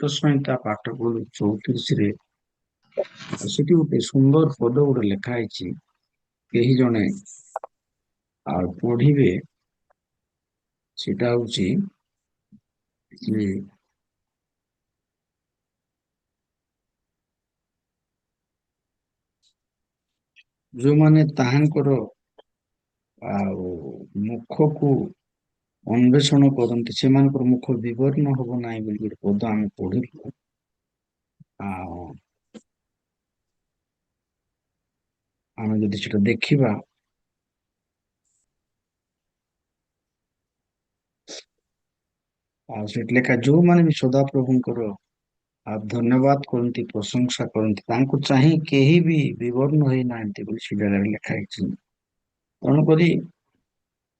ଛୋଟ ସଂହିତା ପାଠ ପଢୁ 34 ରେ ସେଠି ଗୋଟେ ସୁନ୍ଦର ପଦ ଗୋଟେ ଲେଖା ହେଇଛି। କେହି ଜଣେ ଆଉ ପଢିବେ, ସେଟା ହଉଛି ଯେ ଯୋଉମାନେ ତାହାଙ୍କର ଆଉ ମୁଖକୁ ଅନ୍ୱେଷଣ କରନ୍ତି ସେମାନଙ୍କର ମୁଖ ବିବର୍ଣ୍ଣ ହବ ନାହିଁ ବୋଲି ଗୋଟେ ପଦ ଆମେ ପଢିଲୁ। ଆଉ ଆମେ ଯଦି ସେଟା ଦେଖିବା, ଆଉ ସେଠି ଲେଖା ଯୋଉମାନେ ବି ସଦାପ୍ରଭୁଙ୍କର ଆଉ ଧନ୍ୟବାଦ କରନ୍ତି, ପ୍ରଶଂସା କରନ୍ତି, ତାଙ୍କୁ ଚାହିଁ କେହି ବି ବିବର୍ଣ୍ଣ ହେଇନାହାନ୍ତି ବୋଲି ସେ ଜାଗାରେ ଲେଖା ହେଇଛି। ତେଣୁକରି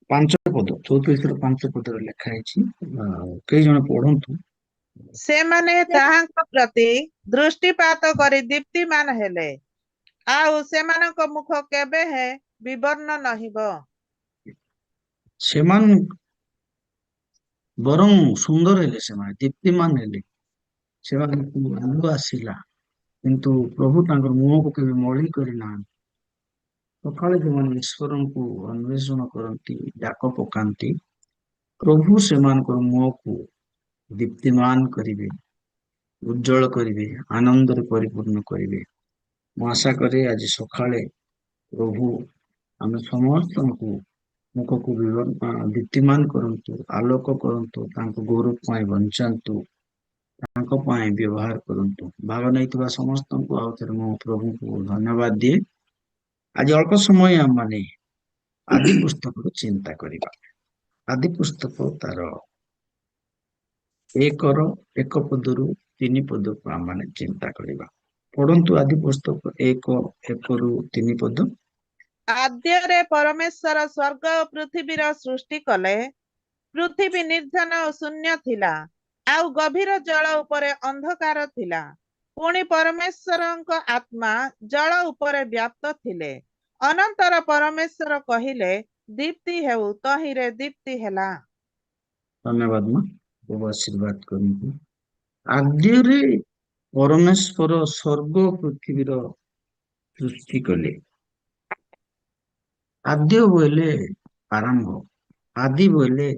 5 ପଦ 34 5 ପଦରେ ଲେଖା ହେଇଛି। ଆଉ କେହି ଜଣେ ପଢନ୍ତୁ। ସେମାନେ ତାହାଙ୍କ ପ୍ରତି ଦୃଷ୍ଟିପାତ କରି ଦୀପ୍ତିମାନ ହେଲେ, ଆଉ ସେମାନଙ୍କ ମୁଖ କେବେ ହେ ବିବର୍ଣ୍ଣ ନହିବ। ସେମାନେ ବରଂ ସୁନ୍ଦର ହେଲେ, ସେମାନେ ଦୀପ୍ତିମାନ ହେଲେ, ସେମାନଙ୍କୁ ଆଲୁଅ ଆସିଲା, କିନ୍ତୁ ପ୍ରଭୁ ତାଙ୍କର ମୁହଁକୁ କେବେ ମଳି କରିନାହାନ୍ତି। ସକାଳେ ଯେଉଁମାନେ ଈଶ୍ୱରଙ୍କୁ ଅନ୍ୱେଷଣ କରନ୍ତି, ଡାକ ପକାନ୍ତି, ପ୍ରଭୁ ସେମାନଙ୍କର ମୁହଁକୁ ଦୀପ୍ତିମାନ କରିବେ, ଉଜ୍ଜଳ କରିବେ, ଆନନ୍ଦରେ ପରିପୂର୍ଣ୍ଣ କରିବେ। ମୁଁ ଆଶା କରେ ଆଜି ସକାଳେ ପ୍ରଭୁ ଆମେ ସମସ୍ତଙ୍କୁ ମୁଖକୁ ଦୀପ୍ତିମାନ କରନ୍ତୁ, ଆଲୋକ କରନ୍ତୁ, ତାଙ୍କ ଗୌରବ ପାଇଁ ବଞ୍ଚାନ୍ତୁ, ତାଙ୍କ ପାଇଁ ବ୍ୟବହାର କରନ୍ତୁ। ଭାଗ ନେଇଥିବା ସମସ୍ତଙ୍କୁ ଆଉ ଥରେ ମୁଁ ପ୍ରଭୁଙ୍କୁ ଧନ୍ୟବାଦ ଦିଏ। ଆଜି ଅଳ୍ପ ସମୟ ଆମମାନେ ଆଦି ପୁସ୍ତକରୁ ଚିନ୍ତା କରିବା। ଆଦି ପୁସ୍ତକ ତାର 1 ପଦରୁ 3 ପଦକୁ ଆମମାନେ ଚିନ୍ତା କରିବା। ପଢନ୍ତୁ ଆଦି ପୁସ୍ତକ 1 ରୁ 3 ପଦ। ଆଦ୍ୟରେ ପରମେଶ୍ୱର ସ୍ୱର୍ଗ ଓ ପୃଥିବୀର ସୃଷ୍ଟି କଲେ। ପୃଥିବୀ ନିର୍ଜନ ଓ ଶୂନ୍ୟ ଥିଲା, ଆଉ ଗଭୀର ଜଳ ଉପରେ ଅନ୍ଧକାର ଥିଲା। ପୁଣି ପରମେଶ୍ୱରଙ୍କ ଆତ୍ମା ଜଳ ଉପରେ ବ୍ୟାପ୍ତ ଥିଲେ। ଅନନ୍ତର ପରମେଶ୍ୱର କହିଲେ, ଦୀପ୍ତି ହେଉ, ତହିଁରେ ଦୀପ୍ତି ହେଲା। ଧନ୍ୟବାଦ ମା, ପ୍ରଭୁ ଆଶୀର୍ବାଦ କରନ୍ତୁ। ଆଦ୍ୟରେ ପରମେଶ୍ୱର ସ୍ୱର୍ଗ ଓ ପୃଥିବୀର ସୃଷ୍ଟି କଲେ। ଆଦ୍ୟ ବୋଇଲେ ଆରମ୍ଭ, ଆଦି ବୋଇଲେ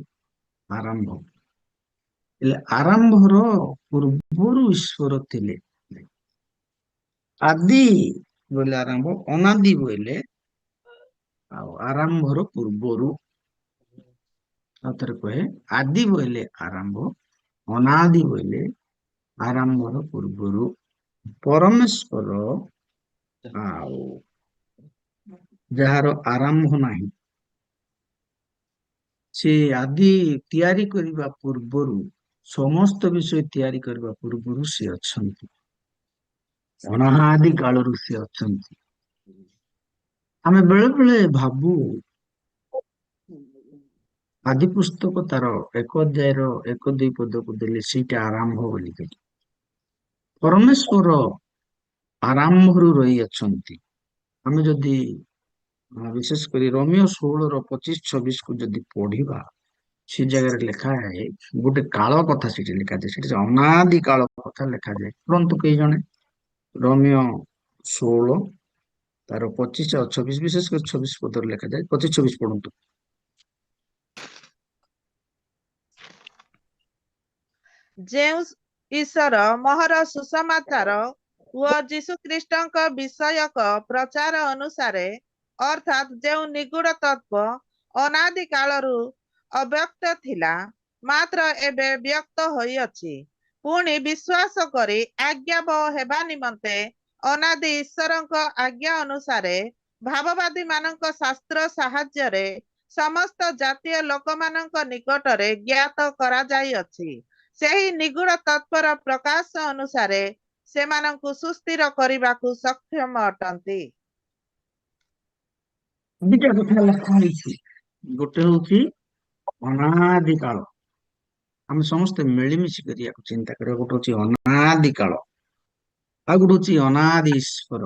ଆରମ୍ଭ। ହେଲେ ଆରମ୍ଭର ପୂର୍ବରୁ ଈଶ୍ୱର ଥିଲେ। ଆଦି ବୋଇଲେ ଆରମ୍ଭ, ଅନାଦି ବୋଇଲେ ଆଉ ଆରମ୍ଭର ପୂର୍ବରୁ। ଆଉ ଥରେ କହେ, ଆଦି ବୋଇଲେ ଆରମ୍ଭ, ଅନାଦି ବୋଇଲେ ଆରମ୍ଭର ପୂର୍ବରୁ। ପରମେଶ୍ୱର ଆଉ ଯାହାର ଆରମ୍ଭ ନାହିଁ, ସେ ଆଦି ତିଆରି କରିବା ପୂର୍ବରୁ, ସମସ୍ତ ବିଷୟ ତିଆରି କରିବା ପୂର୍ବରୁ ସେ ଅଛନ୍ତି। ଅନାଦି କାଳରୁ ସେ ଅଛନ୍ତି। ଆମେ ବେଳେ ବେଳେ ଭାବୁ ଆଦି ପୁସ୍ତକ ତାର 1 ଅଧ୍ୟାୟର 1-2 ପଦକୁ ଦେଲେ ସେଇଟା ଆରମ୍ଭ ବୋଲିକରି। ପରମେଶ୍ୱର ଆରମ୍ଭରୁ ରହି ଅଛନ୍ତି। ଆମେ ଯଦି ବିଶେଷ କରି ରୋମିଓ 16-25-26 କୁ ଯଦି ପଢିବା, ସେ ଜାଗାରେ ଲେଖା है ଗୋଟେ କାଳ କଥା ସେଠି ଲେଖାଯାଏ। ସେଠି ଅନାଦି କାଳ କଥା ଲେଖାଯାଏ। ପରନ୍ତୁ କେହି ଜଣେ ରୋମିଓ 16 ତାର 25 ଆଉ 26, ବିଶେଷ କରି 26 ପଦରେ ଲେଖାଯାଏ। 25-26 ପଢନ୍ତୁ। ଯେଉଁ ଈଶ୍ୱର ମୋହର ସୁସମାଚାର ଓ ଯୀଶୁଖ୍ରୀଷ୍ଟଙ୍କ ବିଷୟକ ପ୍ରଚାର ଅନୁସାରେ, ଅର୍ଥାତ୍ ଯେଉଁ ନିଗୁଡ ତତ୍ତ୍ୱ ଅନାଦି କାଳରୁ ଅବ୍ୟକ୍ତ ଥିଲା, ମାତ୍ର ଏବେ ବ୍ୟକ୍ତ ହୋଇଅଛି, ପୁଣି ବିଶ୍ୱାସ କରି ଆଜ୍ଞାବହ ହେବା ନିମନ୍ତେ ଅନାଦି ଈଶ୍ୱରଙ୍କ ଆଜ୍ଞା ଅନୁସାରେ ଭାବବାଦୀ ମାନଙ୍କ ଶାସ୍ତ୍ର ସାହାଯ୍ୟରେ ସମସ୍ତ ଜାତୀୟ ଲୋକମାନଙ୍କ ନିକଟରେ ଜ୍ଞାତ କରାଯାଇଅଛି। ସେହି ନିଗୁଡ ତତ୍ତ୍ୱର ପ୍ରକାଶ ଅନୁସାରେ ସେମାନଙ୍କୁ ସୁସ୍ଥିର କରିବାକୁ ସକ୍ଷମ ଅଟନ୍ତି। ଦିଟା କଥା ଲେଖା ହେଇଛି। ଗୋଟେ ହଉଛି ଅନାଦି କାଳ, ଆମେ ସମସ୍ତେ ମିଳିମିଶି କରିବାକୁ ଚିନ୍ତା କରିବା। ଗୋଟେ ହଉଛି ଅନାଦି କାଳ, ଆଉ ଗୋଟେ ହଉଛି ଅନାଦି ଈଶ୍ୱର।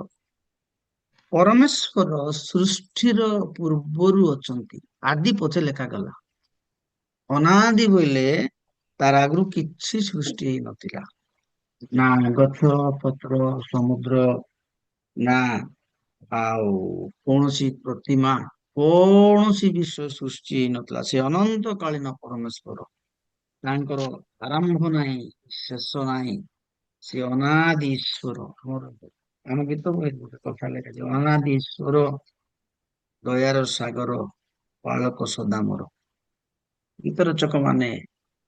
ପରମେଶ୍ୱର ସୃଷ୍ଟିର ପୂର୍ବରୁ ଅଛନ୍ତି। ଆଦି ପଛେ ଲେଖାଗଲା। ଅନାଦି ବୋଇଲେ ତାର ଆଗରୁ କିଛି ସୃଷ୍ଟି ହେଇ ନଥିଲା। ନା ଗଛ ପତ୍ର ସମୁଦ୍ର ନା ଆଉ କୌଣସି ପ୍ରତିମା କୌଣସି ବିଷୟ ସୃଷ୍ଟି ହେଇନଥିଲା। ସେ ଅନନ୍ତ କାଳୀନ ପରମେଶ୍ୱର। ତାଙ୍କର ଆରମ୍ଭ ନାହିଁ, ଶେଷ ନାହିଁ। ସେ ଅନାଦି ଈଶ୍ୱର। ଆମ ଗୀତ ବହିରେ ଗୋଟେ କଥା ଲେଖାଛି, ଅନାଦି ଈଶ୍ୱର ଦୟାର ସାଗର ବାଳକ ସଦାମର। ଗୀତ ରଚକ ମାନେ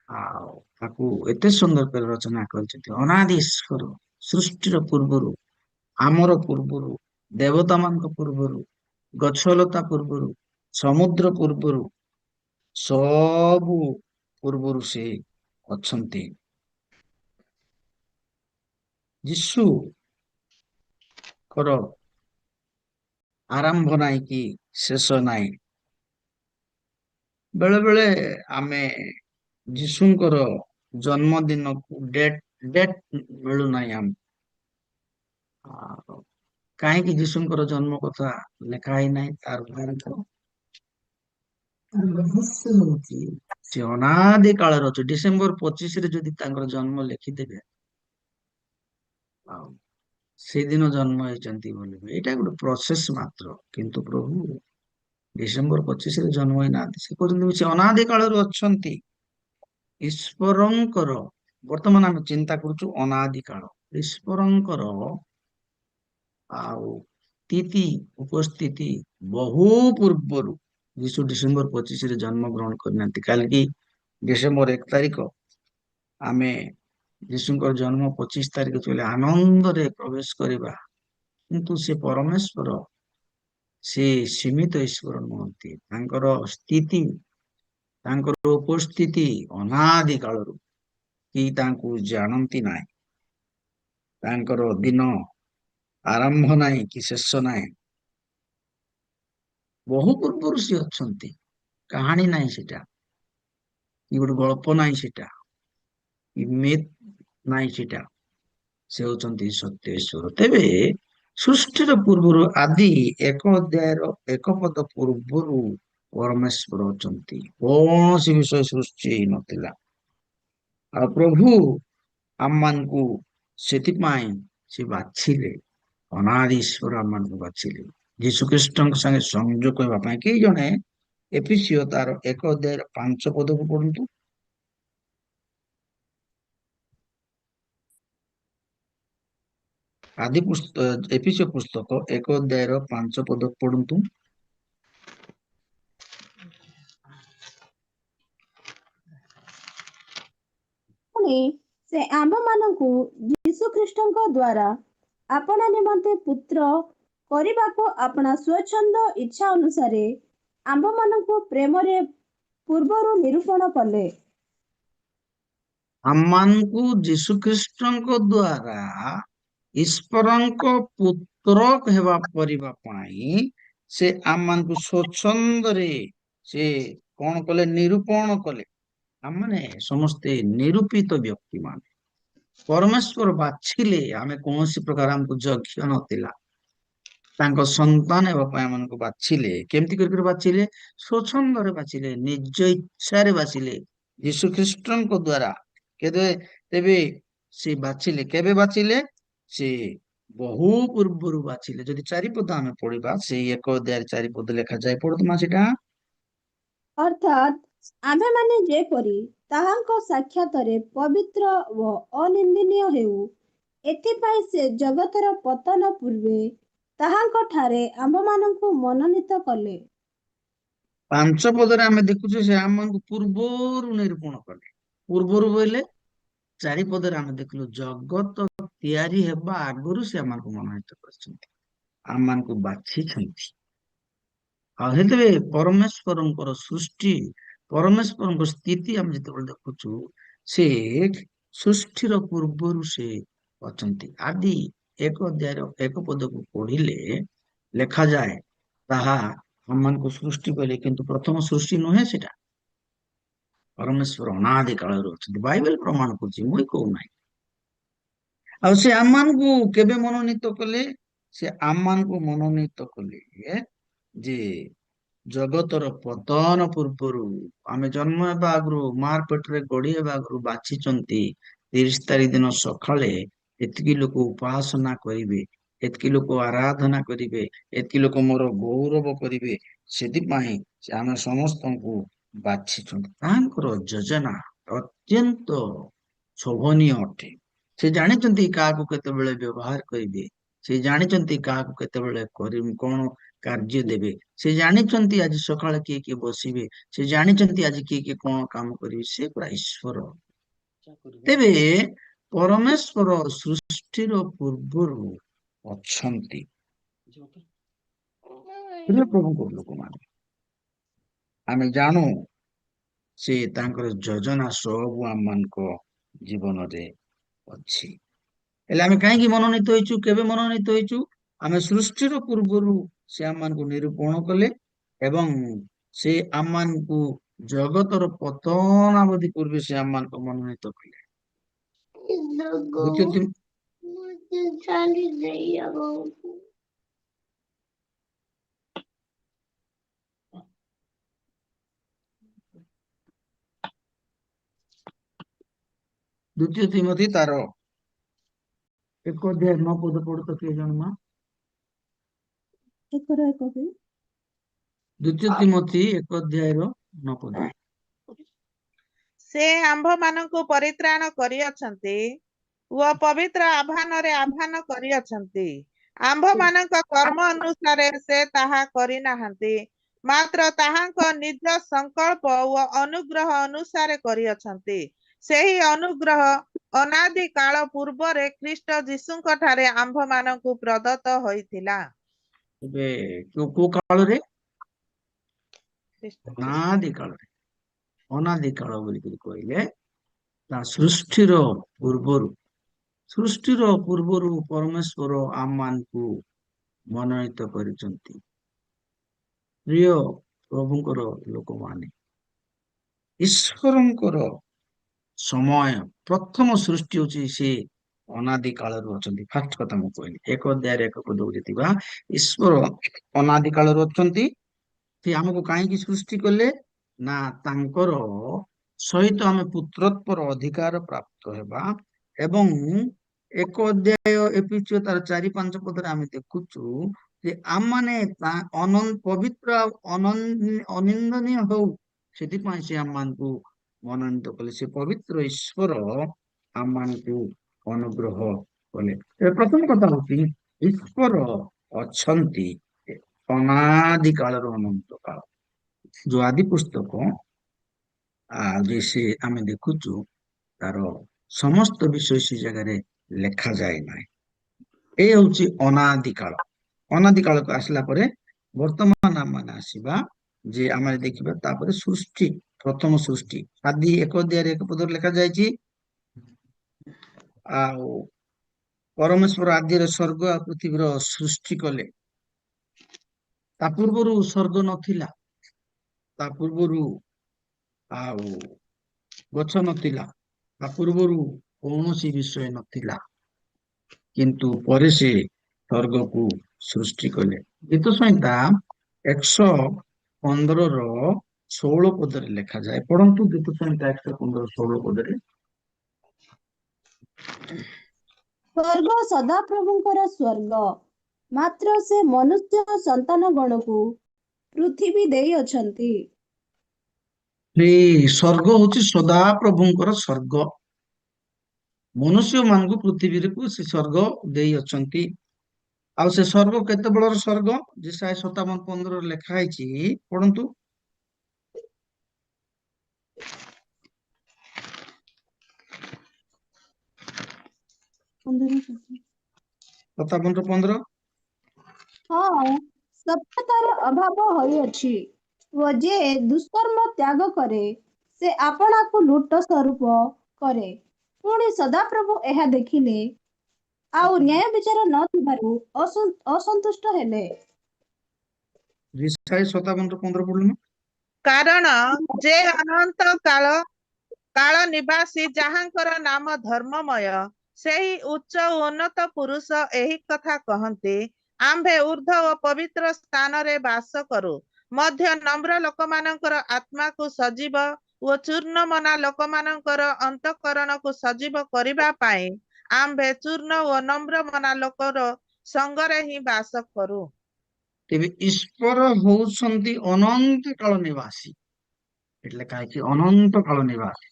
ଆଉ ତାକୁ ଏତେ ସୁନ୍ଦର କରି ରଚନା କରିଛନ୍ତି। ଅନାଦି ଈଶ୍ୱର ସୃଷ୍ଟିର ପୂର୍ବରୁ, ଆମର ପୂର୍ବରୁ, ଦେବତା ମାନଙ୍କ ପୂର୍ବରୁ, ଗଛଲତା ପୂର୍ବରୁ, ସମୁଦ୍ର ପୂର୍ବରୁ, ସବୁ ପୂର୍ବରୁ ସେ ଅଛନ୍ତି। ଯୀଶୁଙ୍କର ଆରମ୍ଭ ନାହିଁ କି ଶେଷ ନାହିଁ। ବେଳେ ବେଳେ ଆମେ ଯୀଶୁଙ୍କର ଜନ୍ମଦିନକୁ ଡେଟ୍ ମିଳୁନାହିଁ ଆମକୁ। ଆଉ କାହିଁକି ଯୀଶୁଙ୍କର ଜନ୍ମ କଥା ଲେଖା ହେଇନାହିଁ, ତାର ରହସ୍ୟ ହଉଛି ସେ ଅନାଦି କାଳର ଅଛି। ଡିସେମ୍ବର 25ରେ ଯଦି ତାଙ୍କର ଜନ୍ମ ଲେଖିଦେବେ, ଆଉ ସେଇଦିନ ଜନ୍ମ ହେଇଛନ୍ତି ବୋଲି ଏଇଟା ଗୋଟେ ପ୍ରୋସେସ ମାତ୍ର। କିନ୍ତୁ ପ୍ରଭୁ ଡିସେମ୍ବର 25ରେ ଜନ୍ମ ହେଇନାହାନ୍ତି। ସେ କହୁଛନ୍ତି ସେ ଅନାଦି କାଳରୁ ଅଛନ୍ତି। ଈଶ୍ୱରଙ୍କର, ବର୍ତ୍ତମାନ ଆମେ ଚିନ୍ତା କରୁଛୁ ଅନାଦି କାଳ, ଈଶ୍ୱରଙ୍କର ଆଉ ସ୍ଥିତି ଉପସ୍ଥିତି ବହୁ ପୂର୍ବରୁ ଯୀଶୁ ଡିସେମ୍ବର 25ରେ ଜନ୍ମ ଗ୍ରହଣ କରିନାହାନ୍ତି। କାଲିକି ଡିସେମ୍ବର 1 ତାରିଖ, ଆମେ ଯୀଶୁଙ୍କର ଜନ୍ମ 25 ତାରିଖ ଥିଲେ ଆନନ୍ଦରେ ପ୍ରବେଶ କରିବା। କିନ୍ତୁ ସେ ପରମେଶ୍ୱର, ସେ ସୀମିତ ଈଶ୍ୱର ନୁହନ୍ତି। ତାଙ୍କର ସ୍ଥିତି, ତାଙ୍କର ଉପସ୍ଥିତି ଅନାଦି କାଳରୁ କି ତାଙ୍କୁ ଜାଣନ୍ତି ନାହିଁ। ତାଙ୍କର ଦିନ ଆରମ୍ଭ ନାହିଁ କି ଶେଷ ନାହିଁ। ବହୁ ପୂର୍ବରୁ ସେ ଅଛନ୍ତି। କାହାଣୀ ନାହିଁ ସେଟା, କି ଗୋଟେ ଗଳ୍ପ ନାହିଁ ସେଟା, କି ମିଥ୍ ନାହିଁ ସେଟା। ସେ ହଉଛନ୍ତି ସତ୍ୟ ଈଶ୍ୱର। ତେବେ ସୃଷ୍ଟିର ପୂର୍ବରୁ, ଆଦି 1 ଅଧ୍ୟାୟର 1 ପଦ ପୂର୍ବରୁ ପରମେଶ୍ୱର ଅଛନ୍ତି। କୌଣସି ବିଷୟ ସୃଷ୍ଟି ହେଇନଥିଲା। ଆଉ ପ୍ରଭୁ ଆମମାନଙ୍କୁ ସେଥିପାଇଁ ସେ ବାଛିଲେ, ଅନାଦି ଈଶ୍ୱର ଆମମାନଙ୍କୁ ବାଛିଲେ ଯୀଶୁ ଖ୍ରୀଷ୍ଟଙ୍କ ସାଙ୍ଗେ ସଂଯୋଗ ହେବା ପାଇଁ। କେହି ଜଣେ ଏଫିସିଓ ତାର 1 ଅଧ୍ୟାୟର 5 ପଦକୁ ପଢନ୍ତୁ। ଏଫିସିଓ ପୁସ୍ତକ 1 ଅଧ୍ୟାୟର 5 ପଦ ପଢନ୍ତୁ। ପୁଣି ସେ ଆମ୍ଭମାନଙ୍କୁ ଯୀଶୁଖ୍ରୀଷ୍ଟଙ୍କ ଦ୍ୱାରା ଆପଣା ନିମନ୍ତେ ପୁତ୍ର କରିବାକୁ ଆପଣା ସ୍ୱଚ୍ଛନ୍ଦ ଇଚ୍ଛା ଅନୁସାରେ ଆମ୍ଭମାନଙ୍କୁ ପ୍ରେମରେ ପୂର୍ବରୁ ନିରୂପଣ କଲେ। ଆମମାନଙ୍କୁ ଯୀଶୁ ଖ୍ରୀଷ୍ଟଙ୍କ ଦ୍ୱାରା ଈଶ୍ୱରଙ୍କ ପୁତ୍ର ହେବା କରିବା ପାଇଁ ସେ ଆମମାନଙ୍କୁ ସ୍ୱଚ୍ଛନ୍ଦରେ ସେ କଣ କଲେ? ନିରୂପଣ କଲେ। ଆମମାନେ ସମସ୍ତେ ନିରୂପିତ ବ୍ୟକ୍ତି ମାନେ। ପରମେଶ୍ୱର ବାଛିଲେ, ଆମେ କୌଣସି ପ୍ରକାର ଆମକୁ ଯୋଗ୍ୟ ନଥିଲା। ତାଙ୍କ ସନ୍ତାନ ହେବା ପାଇଁ ଆମମାନଙ୍କୁ ବାଛିଲେ। କେମିତି କରି ବାଛିଲେ? ସ୍ୱଚ୍ଛନ୍ଦରେ ବାଛିଲେ, ନିଜ ଇଚ୍ଛାରେ ବାଛିଲେ, ଯୀଶୁ ଖ୍ରୀଷ୍ଟଙ୍କ ଦ୍ୱାରା। ତେବେ ସେ ବାଛିଲେ, କେବେ ବାଛିଲେ? ସେ ବହୁ ପୂର୍ବରୁ ବାଛିଲେ। ଯଦି 4 ପଦ ଆମେ ପଢିବା, ସେଇ 1 ଅଧ୍ୟାୟରେ 4 ପଦ ଲେଖାଯାଏ, ପଢନ୍ତୁ ମା ସେଟା। ଅର୍ଥାତ୍ ଆମ୍ଭେମାନେ ଯେପରି ତାହାଙ୍କ ସାକ୍ଷାତରେ ପବିତ୍ର ଓ ଅନିନ୍ଦନୀୟ ହେଉ, ଏଥିପାଇଁ ସେ ଜଗତର ପତନ ପୂର୍ବେ ତାହାଙ୍କ ଠାରେ ଆମ୍ଭମାନଙ୍କୁ ମନୋନୀତ କଲେ। 5 ପଦରେ ଆମେ ଦେଖୁଛୁ ସେ ଆମମାନଙ୍କୁ ପୂର୍ବରୁ ନିରୂପଣ କଲେ। ପୂର୍ବରୁ ବୋଇଲେ 4 ପଦରେ ଆମେ ଦେଖିଲୁ ଜଗତ ତିଆରି ହେବା ଆଗରୁ ସେ ଆମମାନଙ୍କୁ ମନୋନୀତ କରିଛନ୍ତି, ଆମମାନଙ୍କୁ ବାଛିଛନ୍ତି। ଆଉ ହେଲେ ପରମେଶ୍ୱରଙ୍କର ସୃଷ୍ଟି, ପରମେଶ୍ୱରଙ୍କ ସ୍ଥିତି ଆମେ ଯେତେବେଳେ ଦେଖୁଛୁ, ସେ ସୃଷ୍ଟିର ପୂର୍ବରୁ ସେ ଅଛନ୍ତି। ଆଦି 1 ଅଧ୍ୟାୟର 1 ପଦକୁ ପଢିଲେ ଲେଖାଯାଏ, ତାହା ଆମମାନଙ୍କୁ ସୃଷ୍ଟି କଲେ। କିନ୍ତୁ ପ୍ରଥମ ସୃଷ୍ଟି ନୁହେଁ ସେଟା। ପରମେଶ୍ୱର ଅନାଦି କାଳରୁ ଅଛନ୍ତି। ବାଇବେଲ ପ୍ରମାଣ କରୁଛି, ମୁଁ କହୁନାହିଁ। ଆଉ ସେ ଆମମାନଙ୍କୁ କେବେ ମନୋନୀତ କଲେ? ସେ ଆମମାନଙ୍କୁ ମନୋନୀତ କଲେ ଯେ ଜଗତର ପତନ ପୂର୍ବରୁ, ଆମେ ଜନ୍ମ ହେବା ଆଗରୁ, ମାର ପେଟରେ ଗଡି ହେବା ଆଗରୁ ବାଛିଛନ୍ତି। 30 ତାରିଖ ଦିନ ସକାଳେ ଏତିକି ଲୋକ ଉପାସନା କରିବେ, ଏତିକି ଲୋକ ଆରାଧନା କରିବେ, ଏତିକି ଲୋକ ମୋର ଗୌରବ କରିବେ। ସେଥିପାଇଁ ସେ ଆମେ ସମସ୍ତଙ୍କୁ ବାଛିଛନ୍ତି। ତାଙ୍କର ଯୋଜନା ଅତ୍ୟନ୍ତ ଶୋଭନୀୟ ଅଟେ। ସେ ଜାଣିଛନ୍ତି କାହାକୁ କେତେବେଳେ ବ୍ୟବହାର କରିବେ, ସେ ଜାଣିଛନ୍ତି କାହାକୁ କେତେବେଳେ କରିବେ, କଣ କାର୍ଯ୍ୟ ଦେବେ। ସେ ଜାଣିଛନ୍ତି ଆଜି ସକାଳେ କିଏ କିଏ ବସିବେ, ସେ ଜାଣିଛନ୍ତି ଆଜି କିଏ କିଏ କଣ କାମ କରିବେ। ସେ ପୁରା ଈଶ୍ୱର। ତେବେ ପରମେଶ୍ୱର ସୃଷ୍ଟିର ପୂର୍ବରୁ ଅଛନ୍ତି। ପ୍ରିୟ ପ୍ରଭୁଙ୍କ ଲୋକମାନେ, ଆମେ ଜାଣୁ ସେ ତାଙ୍କର ଯୋଜନା ସବୁ ଆମମାନଙ୍କ ଜୀବନରେ ଅଛି। ହେଲେ ଆମେ କାହିଁକି ମନୋନୀତ ହେଇଛୁ? କେବେ ମନୋନୀତ ହେଇଛୁ? ଆମେ ସୃଷ୍ଟିର ପୂର୍ବରୁ ସେ ଆମମାନଙ୍କୁ ନିରୂପଣ କଲେ ଏବଂ ସେ ଆମମାନଙ୍କୁ ଜଗତର ପତନାବଧି ପୂର୍ବେ ସେ ଆମମାନଙ୍କୁ ମନୋନୀତ କଲେ। ଦ୍ୱିତୀୟ ତିମୋଥୀ ତାର 1 ଅଧ୍ୟାୟ 9 ପଦ ପଢୁ ତ କିଏ ଜଣେ ମା? ଦ୍ୱିତୀୟ ତିମୋଥୀ 1 ଅଧ୍ୟାୟର 9 ପଦ। ସେ ଆମ୍ଭମାନଙ୍କୁ ପରିତ୍ରାଣ କରିଅଛନ୍ତି ଓ ପବିତ୍ର ଆହ୍ୱାନରେ ଆହ୍ୱାନ କରିଅଛନ୍ତି। ଆମ୍ଭମାନଙ୍କ କର୍ମ ଅନୁସାରେ ସେ ତାହା କରିନାହାନ୍ତି, ମାତ୍ର ତାହାଙ୍କ ନିଜ ସଂକଳ୍ପ ଓ ଅନୁଗ୍ରହ ଅନୁସାରେ କରିଅଛନ୍ତି। ସେହି ଅନୁଗ୍ରହ ଅନାଦି କାଳ ପୂର୍ବରେ ଖ୍ରୀଷ୍ଟ ଯୀଶୁଙ୍କ ଠାରେ ଆମ୍ଭମାନଙ୍କୁ ପ୍ରଦତ୍ତ ହୋଇଥିଲା। ଏବେ କୋଉ କାଳରେ? ଅନାଦି କାଳରେ। ଅନାଦି କାଳ ବୋଲିକରି କହିଲେ ତା ସୃଷ୍ଟିର ପୂର୍ବରୁ ପରମେଶ୍ୱର ଆମମାନଙ୍କୁ ମନୋନୀତ କରିଛନ୍ତି। ପ୍ରିୟ ପ୍ରଭୁଙ୍କର ଲୋକମାନେ, ଈଶ୍ୱରଙ୍କର ସମୟ ପ୍ରଥମ ସୃଷ୍ଟି ହଉଛି ସେ ଅନାଦି କାଳରୁ ଅଛନ୍ତି। ଫାଷ୍ଟ କଥା ମୁଁ କହିଲି 1 ଅଧ୍ୟାୟରେ 1 ପଦକୁ ଯେତିବା ଈଶ୍ୱର ଅନାଦି କାଳରୁ ଅଛନ୍ତି। ସେ ଆମକୁ କାହିଁକି ସୃଷ୍ଟି କଲେ? ନା ତାଙ୍କର ସହିତ ଆମେ ପୁତ୍ରତ୍ୱର ଅଧିକାର ପ୍ରାପ୍ତ ହେବା। ଏବଂ 1 ଅଧ୍ୟାୟ ଏଫେସୀୟ ତାର 4-5 ପଦରେ ଆମେ ଦେଖୁଛୁ ଯେ ଆମମାନେ ପବିତ୍ର ଆଉ ଅନିନ୍ଦନୀୟ ହଉ, ସେଥିପାଇଁ ସେ ଆମମାନଙ୍କୁ ମନୋନୀତ କଲେ। ସେ ପବିତ୍ର ଈଶ୍ୱର ଆମମାନଙ୍କୁ ଅନୁଗ୍ରହ କଲେ। ପ୍ରଥମ କଥା ହଉଛି ଈଶ୍ୱର ଅଛନ୍ତି ଅନାଦି କାଳର ଅନନ୍ତ କାଳ। ଯୋଉ ଆଦି ପୁସ୍ତକ ସେ ଆମେ ଦେଖୁଛୁ ତାର ସମସ୍ତ ବିଷୟ ସେ ଜାଗାରେ ଲେଖାଯାଏ ନାହିଁ। ଏ ହଉଛି ଅନାଦି କାଳ। ଅନାଦି କାଳକୁ ଆସିଲା ପରେ ବର୍ତ୍ତମାନ ଆମେ ଆସିବା ଯେ ଆମେ ଦେଖିବା ତାପରେ ସୃଷ୍ଟି, ପ୍ରଥମ ସୃଷ୍ଟି ଆଦି 1 ଅଧ୍ୟାୟରେ 1 ପଦରେ ଲେଖାଯାଇଛି। ଆଉ ପରମେଶ୍ୱର ଆଦିରେ ସ୍ୱର୍ଗ ଆଉ ପୃଥିବୀର ସୃଷ୍ଟି କଲେ। ତା ପୂର୍ବରୁ ସ୍ୱର୍ଗ ନଥିଲା, ତା ପୂର୍ବରୁ ଆଉ ଗଛ ନଥିଲା, ତା ପୂର୍ବରୁ କୌଣସି ବିଷୟ ନଥିଲା, କିନ୍ତୁ ପରେ ସେ ସ୍ୱର୍ଗକୁ ସୃଷ୍ଟି କଲେ। ଗୀତ ସଂହିତା 115-16 ପଦରେ ଲେଖାଯାଏ। ପଢନ୍ତୁ ଗୀତ ସଂହିତା 115-16 ପଦରେ। ସ୍ୱର୍ଗ ସଦାପ୍ରଭୁଙ୍କର ସ୍ୱର୍ଗ, ମାତ୍ର ସେ ମନୁଷ୍ୟ ସନ୍ତାନ ଗଣକୁ ପୃଥିବୀ ଦେଇଅଛନ୍ତି। ସ୍ୱର୍ଗ ହଉଛି ସଦାପ୍ରଭୁଙ୍କର ସ୍ୱର୍ଗ। ମନୁଷ୍ୟ ମାନଙ୍କୁ ପୃଥିବୀକୁ ସେ ସ୍ୱର୍ଗ ଦେଇଅଛନ୍ତି। ଆଉ ସେ ସ୍ୱର୍ଗ କେତେ ବଳର ସ୍ୱର୍ଗ? ଯେଶାୟା 57:15 ଲେଖା ହେଇଛି, ପଢନ୍ତୁ। ହଁ, ସଭ୍ୟତାର ଅଭାବ ହୋଇଅଛି ଓ ଯେ ଦୁଷ୍କର୍ମ ତ୍ୟାଗ କରେ ସେ ଆପଣାକୁ ଲୁଟ ସ୍ୱରୂପ କରେ। ପୁଣି ସଦାପ୍ରଭୁ ଏହା ଦେଖିଲେ ଆଉ ନ୍ୟାୟ ବିଚାର ନ ଥିବାରୁ ଅସନ୍ତୁଷ୍ଟ ହେଲେ। ଯେଶାୟା 57:15 ପଢୁନ। କାରଣ ଯେ ଅନନ୍ତ କାଳ ନିବାସୀ, ଯାହାଙ୍କର ନାମ ଧର୍ମମୟ, ସେହି ଉଚ୍ଚ ଓ ଉନ୍ନତ ପୁରୁଷ ଏହି କଥା କହନ୍ତି, ଆମ୍ଭେ ଊର୍ଦ୍ଧ୍ୱ ଓ ପବିତ୍ର ସ୍ଥାନରେ ବାସ କରୁ, ମଧ୍ୟ ନମ୍ର ଲୋକମାନଙ୍କର ଆତ୍ମାକୁ ସଜୀବ ଓ ଚୂର୍ଣ୍ଣମନା ଲୋକମାନଙ୍କର ଅନ୍ତଃକରଣକୁ ସଜୀବ କରିବା ପାଇଁ ଆମ୍ଭେ ଚୂର୍ଣ୍ଣ ଓ ନମ୍ର ମନା ଲୋକର ସଙ୍ଗରେ ହିଁ ବାସ କରୁ। ତେବେ ଈଶ୍ୱର ହଉଛନ୍ତି ଅନନ୍ତ କାଳ ନିବାସୀ। ଏଠି ଲେଖା ହେଇଛି ଅନନ୍ତ କାଳ ନିବାସୀ।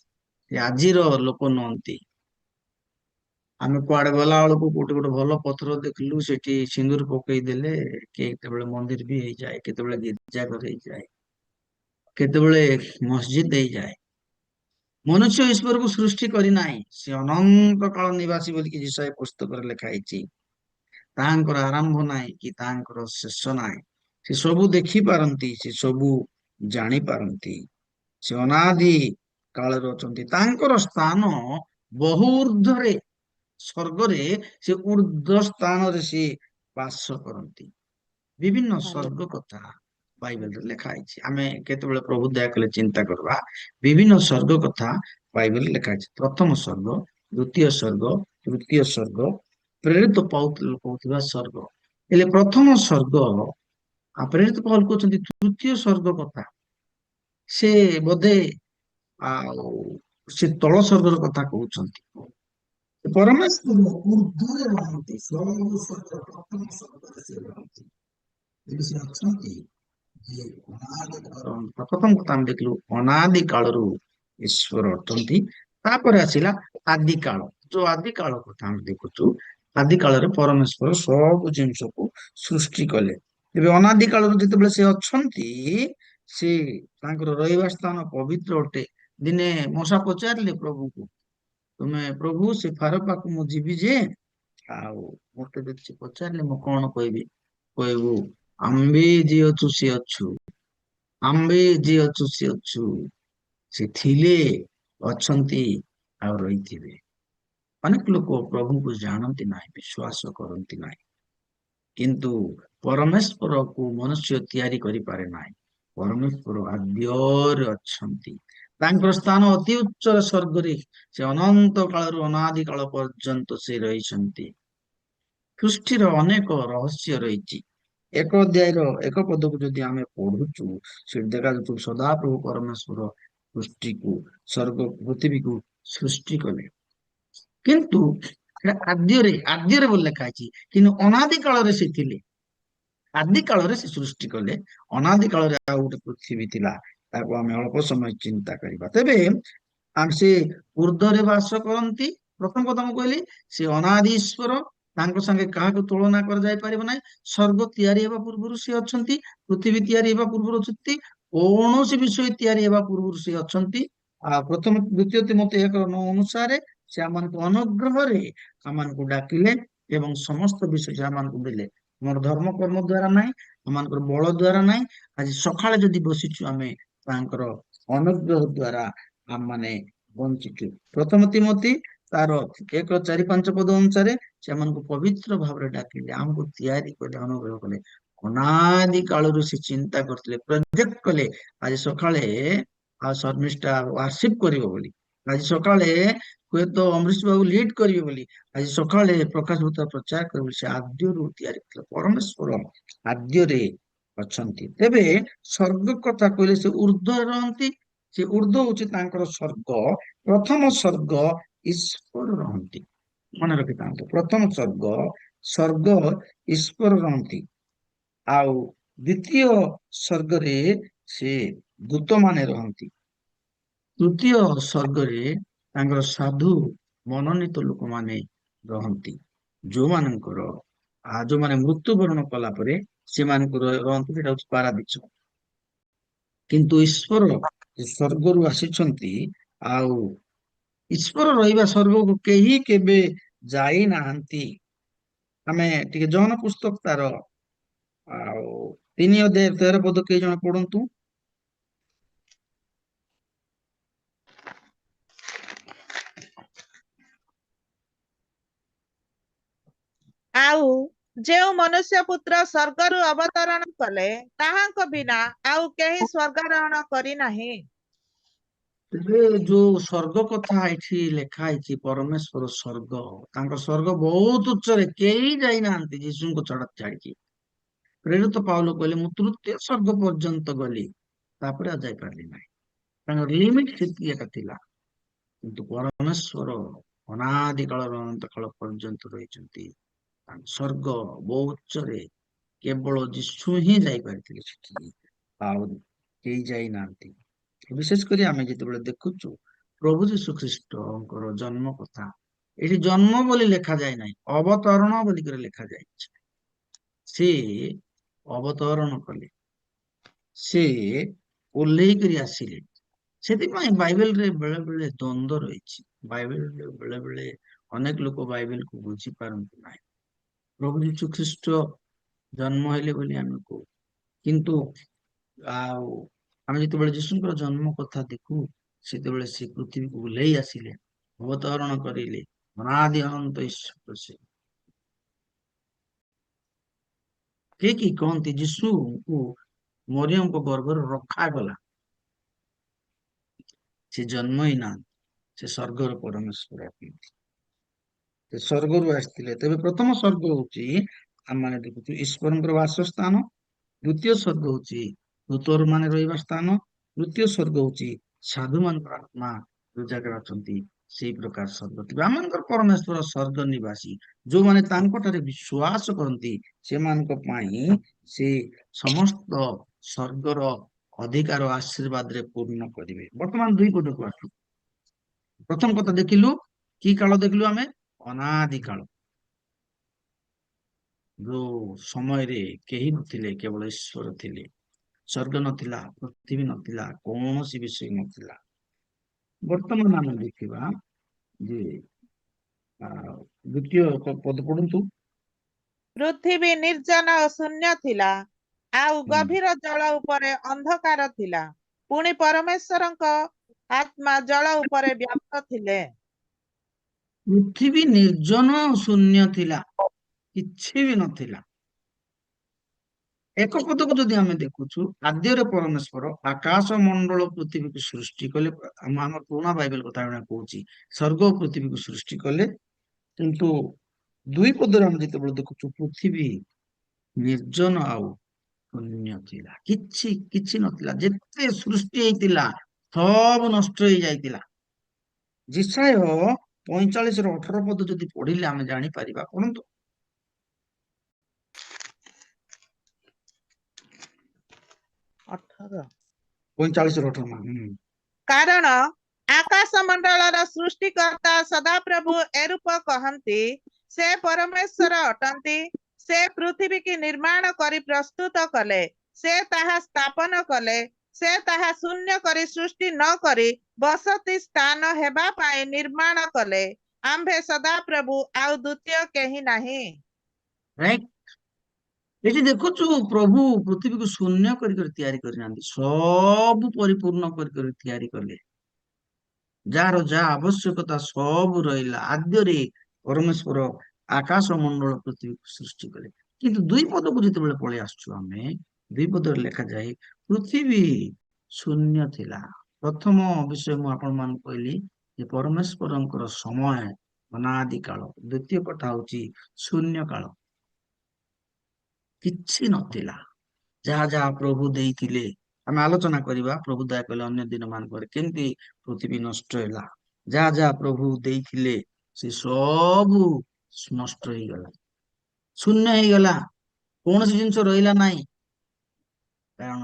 ସେ ଆଜିର ଲୋକ ନୁହନ୍ତି। ଆମେ କୁଆଡେ ଗଲା ବେଳକୁ କୋଉଠି ଗୋଟେ ଭଲ ପଥର ଦେଖିଲୁ, ସେଠି ସିନ୍ଦୁର ପକେଇଦେଲେ କେତେବେଳେ ମନ୍ଦିର ବି ହେଇଯାଏ, କେତେବେଳେ ଗିର୍ଜାଘର ହେଇଯାଏ, କେତେବେଳେ ମସଜିଦ ହେଇଯାଏ। ମନୁଷ୍ୟ ଈଶ୍ୱରକୁ ସୃଷ୍ଟି କରିନାହିଁ। ସେ ଅନନ୍ତ କାଳ ନିବାସୀ ବୋଲିକି ଯିଶାୟା ପୁସ୍ତକରେ ଲେଖା ହେଇଛି। ତାହାଙ୍କର ଆରମ୍ଭ ନାହିଁ କି ତାହାଙ୍କର ଶେଷ ନାହିଁ। ସେ ସବୁ ଦେଖିପାରନ୍ତି, ସେ ସବୁ ଜାଣିପାରନ୍ତି। ସେ ଅନାଦି କାଳରେ ଅଛନ୍ତି। ତାଙ୍କର ସ୍ଥାନ ବହୁ ଊର୍ଧ୍ୱରେ, ସ୍ୱର୍ଗରେ। ସେ ଊର୍ଧ୍ୱ ସ୍ଥାନରେ ସେ ବାସ କରନ୍ତି। ବିଭିନ୍ନ ସ୍ୱର୍ଗ କଥା ବାଇବେଲରେ ଲେଖା ହେଇଛି। ଆମେ କେତେବେଳେ ପ୍ରଭୁ ଦୟା କଲେ ଚିନ୍ତା କରିବା। ବିଭିନ୍ନ ସ୍ୱର୍ଗ କଥା ବାଇବେଲରେ ଲେଖା ହେଇଛି। ପ୍ରଥମ ସ୍ୱର୍ଗ, ଦ୍ୱିତୀୟ ସ୍ୱର୍ଗ, ତୃତୀୟ ସ୍ୱର୍ଗ, ପ୍ରେରିତ କହୁଥିବା ସ୍ୱର୍ଗ। ହେଲେ ପ୍ରଥମ ସ୍ୱର୍ଗ, ପ୍ରେରିତ ପଉଲ କହୁଛନ୍ତି ତୃତୀୟ ସ୍ୱର୍ଗ କଥା। ସେ ବୋଧେ ଆଉ ସେ ତଳ ସ୍ୱର୍ଗର କଥା କହୁଛନ୍ତି। ପରମେଶ୍ୱର ଊର୍ଧ୍ୱରେ ରହନ୍ତି, ପ୍ରଥମ ସ୍ୱର୍ଗରେ ସେ ରହନ୍ତି। ସେ ଅଛନ୍ତି। ପ୍ରଥମ କଥା ଆମେ ଦେଖିଲୁ ଅନାଦି କାଳରୁ ଈଶ୍ୱର ଅଛନ୍ତି। ତାପରେ ଆସିଲା ଆଦି କାଳ। ଯୋଉ ଆଦି କାଳ କଥା ଆମେ ଦେଖୁଛୁ, ଆଦି କାଳରେ ପରମେଶ୍ୱର ସବୁ ଜିନିଷକୁ ସୃଷ୍ଟି କଲେ। ଏବେ ଅନାଦି କାଳରୁ ଯେତେବେଳେ ସେ ଅଛନ୍ତି, ସେ ତାଙ୍କର ରହିବା ସ୍ଥାନ ପବିତ୍ର ଅଟେ। ଦିନେ ମୂଷା ପଚାରିଲେ ପ୍ରଭୁଙ୍କୁ, ତୁମେ ପ୍ରଭୁ ସେ ଫାରୋ ପାଖକୁ ମୁଁ ଯିବି ଯେ, ଆଉ ମତେ ଯଦି ସେ ପଚାରିଲେ ମୁଁ କଣ କହିବି? କହିବୁ ଆମ୍ଭେ ଯିଏ ଅଛୁ ସେ ଅଛୁ, ଆମ୍ଭେ ଯିଏ ଅଛୁ ସେ ଅଛୁ। ସେ ଥିଲେ, ଅଛନ୍ତି, ଆଉ ରହିଥିବେ। ଅନେକ ଲୋକ ପ୍ରଭୁଙ୍କୁ ଜାଣନ୍ତି ନାହିଁ, ବିଶ୍ୱାସ କରନ୍ତି ନାହିଁ। କିନ୍ତୁ ପରମେଶ୍ୱରକୁ ମନୁଷ୍ୟ ତିଆରି କରିପାରେ ନାହିଁ। ପରମେଶ୍ୱର ଆଦ୍ୟରେ ଅଛନ୍ତି। ତାଙ୍କର ସ୍ଥାନ ଅତି ଉଚ୍ଚ ସ୍ୱର୍ଗରେ। ସେ ଅନନ୍ତ କାଳରୁ ଅନାଦି କାଳ ପର୍ଯ୍ୟନ୍ତ ସେ ରହିଛନ୍ତି। ସୃଷ୍ଟିର ଅନେକ ରହସ୍ୟ ରହିଛି। ଏକ ଅଧ୍ୟାୟର ଏକ ପଦକୁ ଯଦି ଆମେ ପଢୁଛୁ, ସେଠି ଦେଖାଯାଉଛି ସଦାପ୍ରଭୁ ପରମେଶ୍ୱର ସୃଷ୍ଟିକୁ, ସ୍ୱର୍ଗ ପୃଥିବୀକୁ ସୃଷ୍ଟି କଲେ। କିନ୍ତୁ ଆଦ୍ୟରେ ବୋଲି ଲେଖା ହେଇଛି, କିନ୍ତୁ ଅନାଦି କାଳରେ ସେ ଥିଲେ। ଆଦି କାଳରେ ସେ ସୃଷ୍ଟି କଲେ, ଅନାଦି କାଳରେ ଆଉ ଗୋଟେ ପୃଥିବୀ ଥିଲା। ତାକୁ ଆମେ ଅଳ୍ପ ସମୟ ଚିନ୍ତା କରିବା। ତେବେ ସେ ଊର୍ଦ୍ଧ୍ୱରେ ବାସ କରନ୍ତି। ପ୍ରଥମ କଥା ମୁଁ କହିଲି, ସେ ଅନାଦି ଈଶ୍ୱର, ତାଙ୍କ ସାଙ୍ଗେ କାହାକୁ ତୁଳନା କରାଯାଇ ପାରିବ ନାହିଁ। ସ୍ୱର୍ଗ ତିଆରି ହେବା ପୂର୍ବରୁ ସେ ଅଛନ୍ତି, ପୃଥିବୀ ତିଆରି ହେବା ପୂର୍ବରୁ ଅଛନ୍ତି, କୌଣସି ବିଷୟ ତିଆରି ହେବା ପୂର୍ବରୁ ସେ ଅଛନ୍ତି। ଆଉ ପ୍ରଥମ ଦ୍ୱିତୀୟ ତିମୋଥୀ 1:9 ଅନୁସାରେ ସେ ଆମମାନଙ୍କୁ ଅନୁଗ୍ରହରେ ଆମମାନଙ୍କୁ ଡାକିଲେ ଏବଂ ସମସ୍ତ ବିଷୟ ସେ ଆମମାନଙ୍କୁ ଦେଲେ। ଆମର ଧର୍ମ କର୍ମ ଦ୍ଵାରା ନାହିଁ, ଆମମାନଙ୍କର ବଳ ଦ୍ଵାରା ନାହିଁ। ଆଜି ସକାଳେ ଯଦି ବସିଛୁ, ଆମେ ତାଙ୍କର ଅନୁଗ୍ରହ ଦ୍ଵାରା ଆମମାନେ ବଞ୍ଚିଛୁ। ପ୍ରଥମ ତିମୋଥୀ ତାର 1:4-5 ପଦ ଅନୁସାରେ ସେମାନଙ୍କୁ ପବିତ୍ର ଭାବରେ ଡାକିଲେ, ଆମକୁ ତିଆରି କଲେ, ଅନୁଗ୍ରହ କଲେ। ଅନାଦି କାଳରୁ ସେ ଚିନ୍ତା କରିଥିଲେ, ପ୍ରୋଜେକ୍ଟ କଲେ। ଆଜି ସକାଳେ ଆଉ ଶର୍ମିଷ୍ଠା ୱାର୍ସିପ କରିବ ବୋଲି, ଆଜି ସକାଳେ ହୁଏତ ଅମରୀଶ ବାବୁ ଲିଡ୍ କରିବେ ବୋଲି, ଆଜି ସକାଳେ ପ୍ରକାଶ ଭୂତା ପ୍ରଚାର କରିବେ ବୋଲି, ସେ ଆଦ୍ୟରୁ ତିଆରି କରିଥିଲେ। ପରମେଶ୍ୱର ଆଦ୍ୟରେ ଅଛନ୍ତି। ତେବେ ସ୍ୱର୍ଗ କଥା କହିଲେ ସେ ଊର୍ଦ୍ଧ୍ୱରେ ରହନ୍ତି। ସେ ଊର୍ଦ୍ଧ୍ୱ ହଉଛି ତାଙ୍କର ସ୍ୱର୍ଗ। ପ୍ରଥମ ସ୍ୱର୍ଗ ଈଶ୍ୱର ରହନ୍ତି। ମନେ ରଖିଥାନ୍ତୁ, ପ୍ରଥମ ସ୍ୱର୍ଗ ଈଶ୍ୱର ରହନ୍ତି। ଆଉ ଦ୍ୱିତୀୟ ସ୍ୱର୍ଗରେ ସେ ଦୂତମାନେ ରହନ୍ତି। ତୃତୀୟ ସ୍ୱର୍ଗରେ ତାଙ୍କର ସାଧୁ ମନୋନୀତ ଲୋକମାନେ ରହନ୍ତି, ଯୋଉମାନେ ମୃତ୍ୟୁବରଣ କଲା ପରେ ସେମାନଙ୍କୁ ରହନ୍ତି। ସେଟା ହଉଛି ପାରାଦୀସ। କିନ୍ତୁ ଈଶ୍ୱର ସ୍ୱର୍ଗରୁ ଆସିଛନ୍ତି, ଆଉ ଈଶ୍ୱର ରହିବା ସ୍ୱର୍ଗକୁ କେହି କେବେ ଯାଇନାହାନ୍ତି। ଆମେ ଟିକେ ଜହନ ପୁସ୍ତକ ତାର 3:13 ପଦ କେହି ଜଣ ପଢନ୍ତୁ। ଆଉ ଯେଉଁ ମନୁଷ୍ୟ ପୁତ୍ର ସ୍ୱର୍ଗରୁ ଅବତରଣ କଲେ, ତାହାଙ୍କ ବିନା ଆଉ କେହି ସ୍ୱର୍ଗାରୋହଣ କରିନାହିଁ। ତେବେ ଯୋଉ ସ୍ୱର୍ଗ କଥା ଏଠି ଲେଖା ହେଇଛି, ପରମେଶ୍ୱର ସ୍ୱର୍ଗ, ତାଙ୍କ ସ୍ୱର୍ଗ ବହୁତ ଉଚ୍ଚରେ, କେହି ଯାଇନାହାନ୍ତି ଯୀଶୁଙ୍କ ଛାଡିକି। ପ୍ରେରିତ ପାଉଲ କହିଲେ, ମୁଁ ତୃତୀୟ ସ୍ୱର୍ଗ ପର୍ଯ୍ୟନ୍ତ ଗଲି, ତାପରେ ଆଉ ଯାଇପାରିଲି ନାହିଁ। ତାଙ୍କର ଲିମିଟ ସେତିକି ଏକା ଥିଲା। କିନ୍ତୁ ପରମେଶ୍ୱର ଅନାଦି କାଳର ଅନନ୍ତ କାଳ ପର୍ଯ୍ୟନ୍ତ ରହିଛନ୍ତି। ସ୍ୱର୍ଗ ବହୁ ଉଚ୍ଚରେ, କେବଳ ଯୀଶୁ ହିଁ ଯାଇପାରିଥିଲେ ସେଠିକି, ଆଉ କେହି ଯାଇନାହାନ୍ତି। ବିଶେଷ କରି ଆମେ ଯେତେବେଳେ ଦେଖୁଛୁ ପ୍ରଭୁ ଯୀଶୁ ଖ୍ରୀଷ୍ଟଙ୍କର ଜନ୍ମ କଥା, ଏଠି ଜନ୍ମ ବୋଲି ଲେଖାଯାଏ ନାହିଁ, ଅବତରଣ ବୋଲିକରି ଲେଖାଯାଇଛି। ସେ ଅବତରଣ କଲେ, ସେ ଓହ୍ଲେଇକରି ଆସିଲେ। ସେଥିପାଇଁ ବାଇବେଲରେ ବେଳେ ବେଳେ ଦ୍ୱନ୍ଦ୍ୱ ରହିଛି। ବାଇବେଲରେ ବେଳେ ବେଳେ ଅନେକ ଲୋକ ବାଇବେଲକୁ ବୁଝିପାରନ୍ତି ନାହିଁ। ପ୍ରଭୁ ଯୀଶୁ ଖ୍ରୀଷ୍ଟ ଜନ୍ମ ହେଲେ ବୋଲି ଆମେ କହୁ, କିନ୍ତୁ ଆଉ ଆମେ ଯେତେବେଳେ ଯୀଶୁଙ୍କର ଜନ୍ମ କଥା ଦେଖୁ, ସେତେବେଳେ ସେ ପୃଥିବୀକୁ ଓହ୍ଲେଇ ଆସିଲେ, ଅବତରଣ କରିଲେ। ଅନାଦି ଅନନ୍ତ ଈଶ୍ୱର ସେ। କିଏ କି କହନ୍ତି ଯୀଶୁଙ୍କୁ ମରିୟମଙ୍କ ଗର୍ଭରେ ରଖାଗଲା। ସେ ଜନ୍ମ ହିଁ ନାହାନ୍ତି, ସେ ସ୍ୱର୍ଗର ପରମେଶ୍ୱର ଅଟନ୍ତି। ସେ ସ୍ୱର୍ଗରୁ ଆସିଥିଲେ। ତେବେ ପ୍ରଥମ ସ୍ୱର୍ଗ ହଉଛି ଆମମାନେ ଦେଖୁଛୁ ଈଶ୍ୱରଙ୍କର ବାସସ୍ଥାନ। ଦ୍ୱିତୀୟ ସ୍ୱର୍ଗ ହଉଛି ଦୂତର ମାନେ ରହିବା ସ୍ଥାନ। ତୃତୀୟ ସ୍ୱର୍ଗ ହଉଛି ସାଧୁ ମାନଙ୍କର ଆତ୍ମା ଯୋଉ ଜାଗାରେ ଅଛନ୍ତି, ସେଇ ପ୍ରକାର ସ୍ୱର୍ଗ ଥିବ। ଆମମାନଙ୍କର ପରମେଶ୍ୱର ସ୍ୱର୍ଗ ନିବାସୀ। ଯୋଉମାନେ ତାଙ୍କଠାରେ ବିଶ୍ୱାସ କରନ୍ତି, ସେମାନଙ୍କ ପାଇଁ ସେ ସମସ୍ତ ସ୍ୱର୍ଗର ଅଧିକାର ଆଶୀର୍ବାଦରେ ପୂର୍ଣ୍ଣ କରିବେ। ବର୍ତ୍ତମାନ ଦୁଇ ପଦକୁ ଆସୁ। ପ୍ରଥମ କଥା ଦେଖିଲୁ, କି କାଳ ଦେଖିଲୁ ଆମେ? ଅନାଦି କାଳ, ଯୋଉ ସମୟରେ କେହି ନଥିଲେ, କେବଳ ଈଶ୍ୱର ଥିଲେ। ସ୍ୱର୍ଗ ନଥିଲା, ପୃଥିବୀ ନଥିଲା, କୌଣସି ବିଷୟ ନଥିଲା। ବର୍ତ୍ତମାନ ଆମେ ଦେଖିବା ଯେ ଦ୍ୱିତୀୟ ପଦ ପଢନ୍ତୁ। ପୃଥିବୀ ନିର୍ଜନ ଓ ଶୂନ୍ୟ ଥିଲା, ଆଉ ଗଭୀର ଜଳ ଉପରେ ଅନ୍ଧକାର ଥିଲା। ପୁଣି ପରମେଶ୍ୱରଙ୍କ ଆତ୍ମା ଜଳ ଉପରେ ବ୍ୟାପ୍ତ ଥିଲେ। ପୃଥିବୀ ନିର୍ଜନ ଶୂନ୍ୟ ଥିଲା, କିଛି ବି ନଥିଲା। ଏକ ପଦକୁ ଯଦି ଆମେ ଦେଖୁଛୁ, ଆଦ୍ୟରେ ପରମେଶ୍ୱର ଆକାଶ ମଣ୍ଡଳ ପୃଥିବୀକୁ ସୃଷ୍ଟି କଲେ। ଆମର ପୁରୁଣା ବାଇବେଲ କଥା କହୁଛି, ସ୍ୱର୍ଗ ପୃଥିବୀକୁ ସୃଷ୍ଟି କଲେ। କିନ୍ତୁ ଦୁଇ ପଦରେ ଆମେ ଯେତେବେଳେ ଦେଖୁଛୁ, ପୃଥିବୀ ନିର୍ଜନ ଆଉ ଶୂନ୍ୟ ଥିଲା, କିଛି କିଛି ନଥିଲା। ଯେତେ ସୃଷ୍ଟି ହେଇଥିଲା ସବୁ ନଷ୍ଟ ହେଇଯାଇଥିଲା। ଯେଶାୟ 45:18 ପଦ ଯଦି ପଢିଲେ ଆମେ ଜାଣିପାରିବା। ପଢନ୍ତୁ। 45:18। କାରଣ ଆକାଶ ମଣ୍ଡଳର ସୃଷ୍ଟିକର୍ତ୍ତା ସଦାପ୍ରଭୁ ଏରୂପ କହନ୍ତି, ସେ ପରମେଶ୍ୱର ଅଟନ୍ତି। ସେ ପୃଥିବୀକି ନିର୍ମାଣ କରି ପ୍ରସ୍ତୁତ କଲେ, ସେ ତାହା ସ୍ଥାପନ କଲେ। ସେ ତାହା ଶୂନ୍ୟ କରି ସୃଷ୍ଟି ନ କରି ବସତି ସ୍ଥାନ ହେବା ପାଇଁ ନିର୍ମାଣ କଲେ। ଆମ୍ଭେ ସଦାପ୍ରଭୁ, ଆଉ ଦ୍ୱିତୀୟ କେହି ନାହିଁ। ରାଇଟ। ଏଠି ଦେଖୁଛୁ, ପ୍ରଭୁ ପୃଥିବୀକୁ ଶୂନ୍ୟ କରି ତିଆରି କରିନାହାନ୍ତି, ସବୁ ପରିପୂର୍ଣ୍ଣ କରି ତିଆରି କଲେ। ଯାହାର ଯାହା ଆବଶ୍ୟକତା ସବୁ ରହିଲା। ଆଦ୍ୟରେ ପରମେଶ୍ୱର ଆକାଶ ମଣ୍ଡଳ ପୃଥିବୀକୁ ସୃଷ୍ଟି କଲେ। କିନ୍ତୁ ଦୁଇ ପଦକୁ ଯେତେବେଳେ ପଳେଇ ଆସୁଛୁ ଆମେ, ଦୁଇ ପଦରେ ଲେଖାଯାଏ ପୃଥିବୀ ଶୂନ୍ୟ ଥିଲା। ପ୍ରଥମ ବିଷୟ ମୁଁ ଆପଣମାନଙ୍କୁ କହିଲି ଯେ ପରମେଶ୍ୱରଙ୍କର ସମୟ ଅନାଦି କାଳ। ଦ୍ୱିତୀୟ କଥା ହଉଛି ଶୂନ୍ୟ କାଳ, କିଛି ନଥିଲା। ଯାହା ଯାହା ପ୍ରଭୁ ଦେଇଥିଲେ, ଆମେ ଆଲୋଚନା କରିବା ପ୍ରଭୁ ଦୟା କଲେ ଅନ୍ୟ ଦିନ ମାନଙ୍କରେ କେମିତି ପୃଥିବୀ ନଷ୍ଟ ହେଲା। ଯାହା ଯାହା ପ୍ରଭୁ ଦେଇଥିଲେ ସେ ସବୁ ନଷ୍ଟ ହେଇଗଲା, ଶୂନ୍ୟ ହେଇଗଲା, କୌଣସି ଜିନିଷ ରହିଲା ନାହିଁ। କାରଣ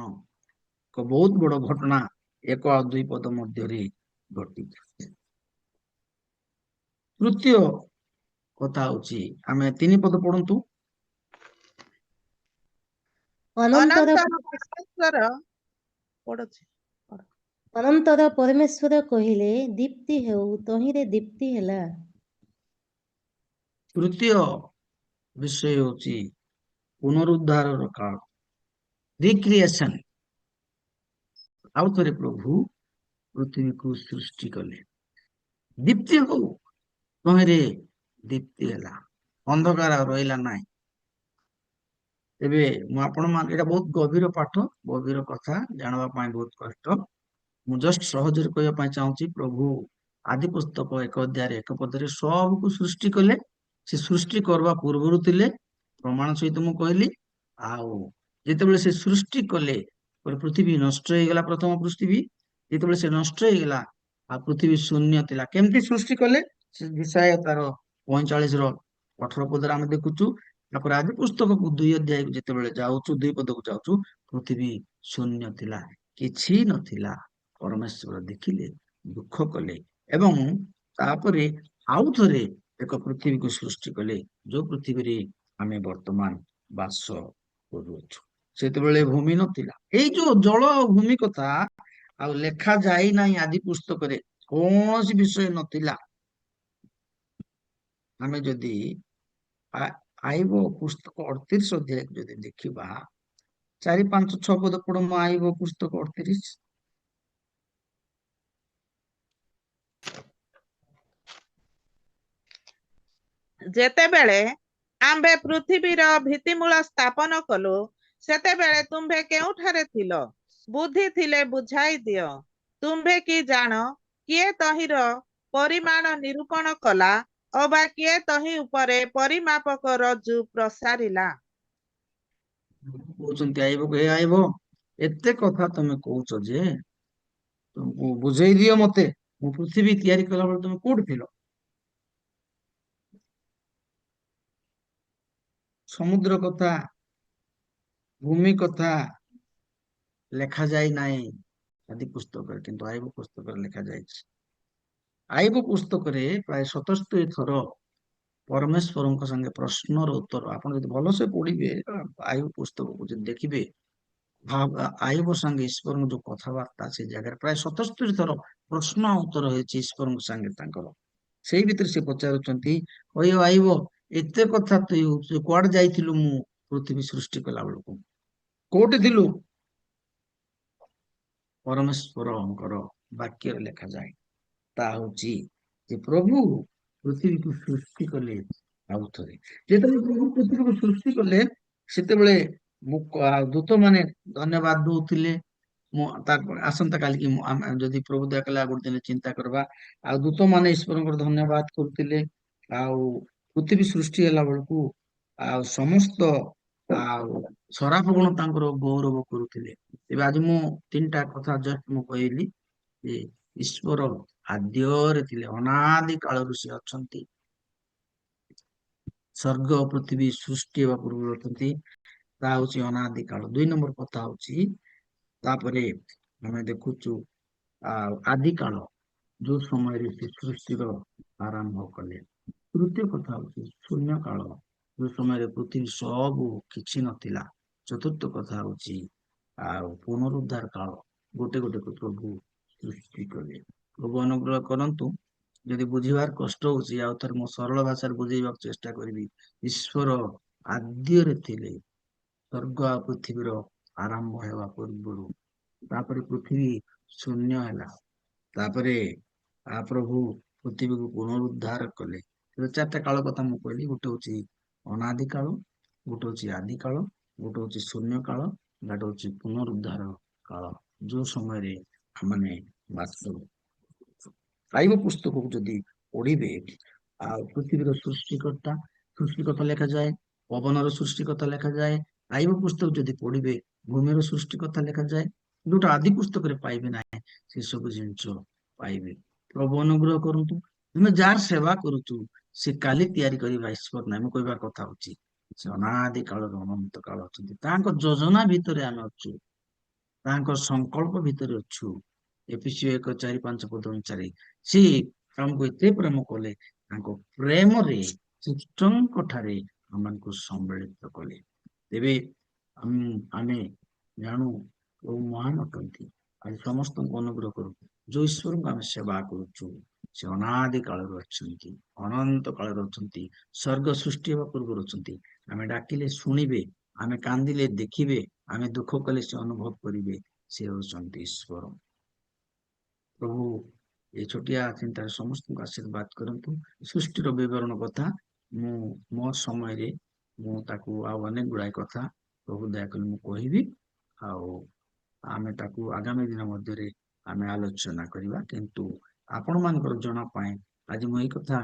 ଏକ ବହୁତ ବଡ ଘଟଣା ଏକ ଆଉ ଦୁଇ ପଦ ମଧ୍ୟରେ ଘଟିଛି। ତୃତୀୟ କଥା ହଉଛି, ଆମେ ତିନି ପଦ ପଢନ୍ତୁ। ଅନନ୍ତର ପରମେଶ୍ୱର କହିଲେ, ଦୀପ୍ତି ହେଉ, ତହିଁରେ ଦୀପ୍ତି ହେଲା। ତୃତୀୟ ବିଷୟ ହଉଛି ପୁନରୁଦ୍ଧାରର କାଳ, ରିକ୍ରିଏସନ। ଆଉ ଥରେ ପ୍ରଭୁ ପୃଥିବୀକୁ ସୃଷ୍ଟି କଲେ। ଦୀପ୍ତି ହଉ, ତହିଁରେ ଦୀପ୍ତି ହେଲା, ଅନ୍ଧକାର ଆଉ ରହିଲା ନାହିଁ। ଏବେ ମୁଁ ଏଇଟା ବହୁତ ଗଭୀର ପାଠ, ଗଭୀର କଥା, ଜାଣିବା ପାଇଁ ବହୁତ କଷ୍ଟ। ମୁଁ ଜଷ୍ଟ ସହଜରେ କହିବା ପାଇଁ ଚାହୁଁଛି, ପ୍ରଭୁ ଆଦି ପୁସ୍ତକ 1 ଅଧ୍ୟାୟରେ 1 ପଦରେ ସବୁକୁ ସୃଷ୍ଟି କଲେ। ସେ ସୃଷ୍ଟି କରିବା ପୂର୍ବରୁ ଥିଲେ, ପ୍ରମାଣ ସହିତ ମୁଁ କହିଲି। ଆଉ ଯେତେବେଳେ ସେ ସୃଷ୍ଟି କଲେ, ପୃଥିବୀ ନଷ୍ଟ ହେଇଗଲା, ପ୍ରଥମ ପୃଥିବୀ। ଯେତେବେଳେ ସେ ନଷ୍ଟ ହେଇଗଲା ଆଉ ପୃଥିବୀ ଶୂନ୍ୟ ଥିଲା, କେମିତି ସୃଷ୍ଟି କଲେ? ସେ ବିଷୟ ତାର 45 ର 18 ପଦରେ ଆମେ ଦେଖୁଛୁ। ତାପରେ ଆଦି ପୁସ୍ତକକୁ 2 ଅଧ୍ୟାୟକୁ ଯେତେବେଳେ ଯାଉଛୁ, 2 ପଦକୁ ଯାଉଛୁ, ପୃଥିବୀ ଶୂନ୍ୟ ଥିଲା, କିଛି ନଥିଲା। ପରମେଶ୍ୱର ଦେଖିଲେ, ଦୁଃଖ କଲେ ଏବଂ ତାପରେ ଆଉ ଥରେ ଏକ ପୃଥିବୀକୁ ସୃଷ୍ଟି କଲେ, ଯୋଉ ପୃଥିବୀରେ ଆମେ ବର୍ତ୍ତମାନ ବାସ କରୁଅଛୁ। ସେତେବେଳେ ଭୂମି ନଥିଲା। ଏଇ ଯୋଉ ଜଳ ଆଉ ଭୂମି କଥା ଆଉ ଲେଖା ଯାଇ ନାହିଁ ଆଦି ପୁସ୍ତକରେ, କୌଣସି ବିଷୟ ନଥିଲା। ଆମେ ଯଦି ଆଇବ ପୁସ୍ତକ 38 ଅଧ୍ୟାୟ ଯଦି ଦେଖିବା, 4, 5, 6 ପଦ ପଢମ। ଆଇବ ପୁସ୍ତକ 38। ଯେତେବେଳେ ଆମ୍ଭେ ପୃଥିବୀର ଭିତ୍ତିମୂଳ ସ୍ଥାପନ କଲୁ, ସେତେବେଳେ ତୁମ୍ଭେ କେଉଁଠାରେ ଥିଲ? ବୁଦ୍ଧି ଥିଲେ ବୁଝାଇ ଦିଅ। ତୁମ୍ଭେ କି ଜାଣ, କିଏ ତହିଁର ପରିମାଣ ନିରୂପଣ କଲା, ଅବା କିଏ ତହିଁ ଉପରେ ପରିମାପକ ରଜ୍ଜୁ ପ୍ରସାରିଲା? କହୁଛନ୍ତି ଆଇବକୁ, ଏ ଆଇବ, ଏତେ କଥା ତମେ କହୁଛ ଯେ ତୁମକୁ ବୁଝେଇ ଦିଅ ମତେ, ମୁଁ ପୃଥିବୀ ତିଆରି କଲା ବେଳେ ତମେ କୋଉଠି ଥିଲ? ସମୁଦ୍ର କଥା, ଭୂମି କଥା ଲେଖା ଯାଇ ନାହିଁ ଆଦି ପୁସ୍ତକରେ, କିନ୍ତୁ ଆଇବ ପୁସ୍ତକରେ ଲେଖା ଯାଇଛି। ଆଇବ ପୁସ୍ତକରେ ପ୍ରାୟ 77 ଥର ପରମେଶ୍ୱରଙ୍କ ସାଙ୍ଗେ ପ୍ରଶ୍ନର ଉତ୍ତର, ଆପଣ ଯଦି ଭଲସେ ପଢିବେ ଆଇବ ପୁସ୍ତକକୁ ଯଦି ଦେଖିବେ, ଆଇବ ସାଙ୍ଗେ ଈଶ୍ୱରଙ୍କ ଯୋଉ କଥାବାର୍ତ୍ତା, ସେ ଜାଗାରେ ପ୍ରାୟ 77 ଥର ପ୍ରଶ୍ନ ଉତ୍ତର ହେଇଛି ଈଶ୍ୱରଙ୍କ ସାଙ୍ଗେ ତାଙ୍କର। ସେଇ ଭିତରେ ସେ ପଚାରୁଛନ୍ତି, ଅୟ ଆଇବ, ଏତେ କଥା ତୁ କୁଆଡେ ଯାଇଥିଲୁ? ମୁଁ ପୃଥିବୀ ସୃଷ୍ଟି କଲା ବେଳକୁ କୋଉଠି ଥିଲୁ? ପରମେଶ୍ୱରଙ୍କର ବାକ୍ୟରେ ଲେଖାଯାଏ, ତା ହଉଛି ଯେ ପ୍ରଭୁ ପୃଥିବୀକୁ ସୃଷ୍ଟି କଲେ। ଆଉ ଥରେ ଯେତେବେଳେ ପ୍ରଭୁ ପୃଥିବୀକୁ ସୃଷ୍ଟି କଲେ, ସେତେବେଳେ ଦୂତ ମାନେ ଧନ୍ୟବାଦ ଦଉଥିଲେ। ମୁଁ ଆସନ୍ତା କାଲିକି ଆମେ ଯଦି ପ୍ରଭୁ ଦୟା କଲେ ଆଉ ଗୋଟେ ଦିନ ଚିନ୍ତା କରିବା। ଆଉ ଦୂତ ମାନେ ଈଶ୍ୱରଙ୍କର ଧନ୍ୟବାଦ କରୁଥିଲେ। ଆଉ ପୃଥିବୀ ସୃଷ୍ଟି ହେଲା ବେଳକୁ ଆଉ ସମସ୍ତ ଆଉ ସରାପ ଗୁଣ ତାଙ୍କର ଗୌରବ କରୁଥିଲେ। ଏବେ ଆଜି ମୁଁ 3ଟା କଥା ଜଷ୍ଟ ମୁଁ କହିଲି ଯେ ଈଶ୍ୱର ଆଦ୍ୟରେ ଥିଲେ, ଅନାଦି କାଳରୁ ସେ ଅଛନ୍ତି। ସ୍ୱର୍ଗ ପୃଥିବୀ ସୃଷ୍ଟି ହେବା ପୂର୍ବରୁ ଅଛନ୍ତି, ତା ହଉଛି ଅନାଦି କାଳ। 2 ନମ୍ବର କଥା ହଉଛି, ତାପରେ ଆମେ ଦେଖୁଛୁ ଆଉ ଆଦି କାଳ, ଯୋଉ ସମୟରେ ସେ ସୃଷ୍ଟିର ଆରମ୍ଭ କଲେ। ତୃତୀୟ କଥା ହଉଛି ଶୂନ୍ୟ କାଳ, ଯୋଉ ସମୟରେ ପୃଥିବୀ ସବୁ କିଛି ନଥିଲା। ଚତୁର୍ଥ କଥା ହଉଛି ଆଉ ପୁନରୁଦ୍ଧାର କାଳ, ଗୋଟେ ଗୋଟେ ପ୍ରଭୁ ସୃଷ୍ଟି କଲେ। ପ୍ରଭୁ ଅନୁଗ୍ରହ କରନ୍ତୁ। ଯଦି ବୁଝିବାର କଷ୍ଟ ହଉଛି, ଆଉ ଥରେ ମୁଁ ସରଳ ଭାଷାରେ ବୁଝେଇବାକୁ ଚେଷ୍ଟା କରିବି। ଈଶ୍ୱର ଆଦ୍ୟରେ ଥିଲେ, ସ୍ୱର୍ଗ ଆଉ ପୃଥିବୀର ଆରମ୍ଭ ହେବା ପୂର୍ବରୁ। ତାପରେ ପୃଥିବୀ ଶୂନ୍ୟ ହେଲା, ତାପରେ ପ୍ରଭୁ ପୃଥିବୀକୁ ପୁନରୁଦ୍ଧାର କଲେ। 4ଟା କାଳ କଥା ମୁଁ କହିଲି, ଗୋଟେ ହଉଛି ଅନାଦି କାଳ, ଗୋଟେ ହଉଛି ଆଦି କାଳ, ଗୋଟେ ହଉଛି ଶୂନ୍ୟ କାଳ, ଗୋଟେ ହଉଛି ପୁନରୁଦ୍ଧାର କାଳ, ଯୋଉ ସମୟରେ ଆମେ ବାସ। ଆଇବ ପୁସ୍ତକକୁ ଯଦି ପଢିବେ, ଆଉ ପୃଥିବୀର ସୃଷ୍ଟି କଥା ଲେଖାଯାଏ, ପବନର ସୃଷ୍ଟି କଥା ଲେଖାଯାଏ। ଆଇବ ପୁସ୍ତକ ଯଦି ପଢିବେ, ଭୂମିର ସୃଷ୍ଟି କଥା ଲେଖାଯାଏ। ଯୋଉଟା ଆଦି ପୁସ୍ତକରେ ପାଇବେ ନାହିଁ, ସେ ସବୁ ଜିନିଷ ପାଇବେ। ପ୍ରଭୁ ଅନୁଗ୍ରହ କରନ୍ତୁ। ଆମେ ଯାହାର ସେବା କରୁଛୁ, ସେ କାଲି ତିଆରି କରିବା ଈଶ୍ୱର ନାହିଁ। ମୁଁ କହିବାର କଥା ହଉଛି, ସେ ଅନାଦି କାଳରୁ ଅନନ୍ତ କାଳ ଅଛନ୍ତି। ତାଙ୍କ ଯୋଜନା ଭିତରେ ଆମେ ଅଛୁ, ତାଙ୍କ ସଂକଳ୍ପ ଭିତରେ ଅଛୁ। ଏଫେସୀୟ 1:4-5 ଅନୁସାରେ ସେ ଆମକୁ ଏତେ ପ୍ରେମ କଲେ, ତାଙ୍କ ପ୍ରେମରେ ଖ୍ରୀଷ୍ଟଙ୍କ ଠାରେ ଆମକୁ ସମ୍ମିଳିତ କଲେ। ତେବେ ଆମେ ଜାଣୁ ପ୍ରଭୁ ମହାନ ଅଟନ୍ତି। ଆଜି ସମସ୍ତଙ୍କୁ ଅନୁଗ୍ରହ କରୁ। ଯୋଉ ଈଶ୍ୱରଙ୍କୁ ଆମେ ସେବା କରୁଛୁ, ସେ ଅନାଦି କାଳରୁ ଅଛନ୍ତି, ଅନନ୍ତ କାଳରୁ ଅଛନ୍ତି, ସ୍ୱର୍ଗ ସୃଷ୍ଟି ହେବା ପୂର୍ବରୁ ଅଛନ୍ତି। ଆମେ ଡାକିଲେ ଶୁଣିବେ, ଆମେ କାନ୍ଦିଲେ ଦେଖିବେ, ଆମେ ଦୁଃଖ କଲେ ସେ ଅନୁଭବ କରିବେ। ସେ ହେଉଛନ୍ତି ଈଶ୍ୱର। ପ୍ରଭୁ ଏ ଛୋଟିଆ ଚିନ୍ତାରେ ସମସ୍ତଙ୍କୁ ଆଶୀର୍ବାଦ କରନ୍ତୁ। ସୃଷ୍ଟିର ବିବରଣ କଥା ମୁଁ ମୋ ସମୟରେ ମୁଁ ତାକୁ ଆଉ ଅନେକ ଗୁଡାଏ କଥା ପ୍ରଭୁ ଦୟାକରି ମୁଁ କହିବି। ଆଉ ଆମେ ତାକୁ ଆଗାମୀ ଦିନ ମଧ୍ୟରେ ଆମେ ଆଲୋଚନା କରିବା। କିନ୍ତୁ ଆପଣ ମାନଙ୍କର ଜଣା ପାଇଁ ଆଜି ମୁଁ ଏଇ କଥା